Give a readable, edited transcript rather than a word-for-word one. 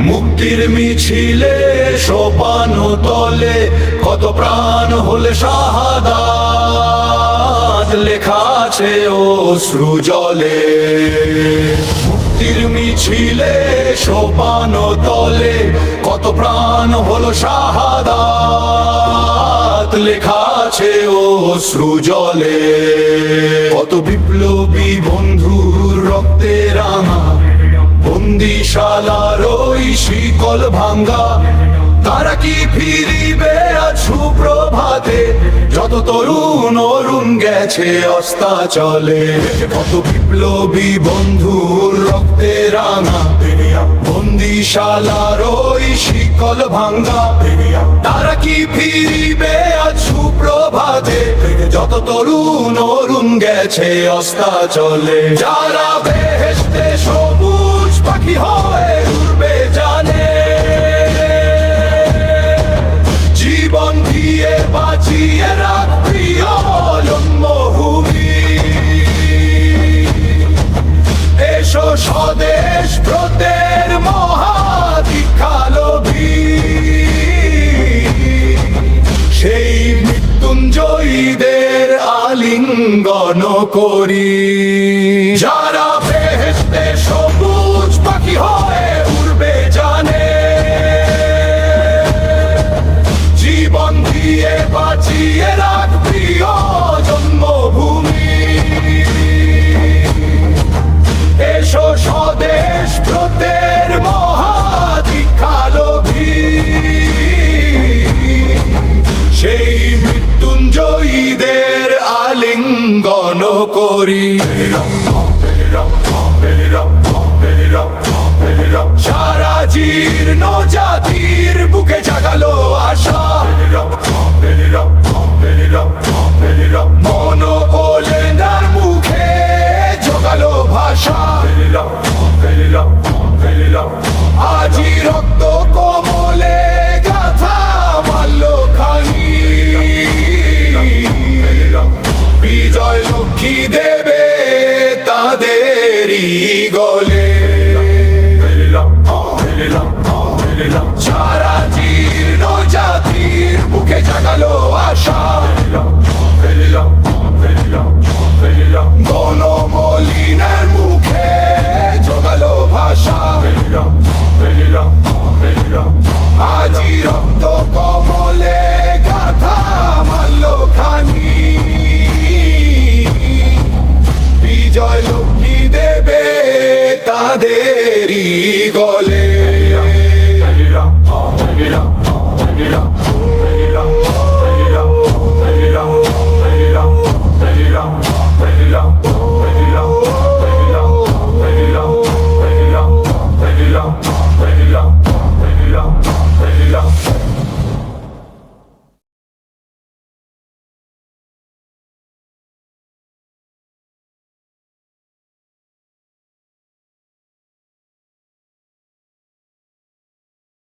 মুক্তির মিছিলে সোপান তলে কত প্রাণ হলে শাহাদাত, লেখা আছে অশ্রু জলে। মুক্তির মিছিলে সোপান তলে কত প্রাণ হলো শাহাদাত, লেখা আছে অশ্রু জলে। কত বিপ্লবী বন্ধুর রক্তে রাঙা বন্দিশালার ওই শিকল ভাঙ্গা, তারা কি ফিরিবে আজ সুপ্রভাতে? যত তরুণ অরুণ গেছে অস্তাচলে। কত বিপ্লবী বন্ধুর রক্তে রাঙা বন্দিশালার ওই শিকল ভাঙ্গা, তারা কি ফিরিবে আজ সুপ্রভাতে? যত তরুণ অরুণ গেছে অস্তাচলে। যারা বেহেশতে সবুজ পাখি হয়ে উড়বে জানে, জীবন দিয়ে বাঁচিয়ে রাখ প্রিয় জন্মভূমি। এসো স্বদেশ ব্রতের মহাদীক্ষালোভী, সেই মৃত্যুঞ্জয়ীদের আলিঙ্গন করি। যারা বেহেশতে সবুজ পাখি হয়ে উড়বে জানে, জীবন দিয়ে বাঁচিয়ে রাখ প্রিয় জন্মভূমি। এসো স্বদেশ ব্রতের মহাদীক্ষালোভী, সেই মৃত্যুঞ্জয়ীদের আলিঙ্গন করি। সারা জীর্ণ জাতির বুকে জাগালো আশা, মন ওলেনার মুখে জোগালো ভাষা। আজি রক্ত কমলে গাথা মাল্য খানি, বিজয় লক্ষ্মী দেবে তাদেরই গলে। সারা জীর্ণ জাতির বুকে জাগালো আশা।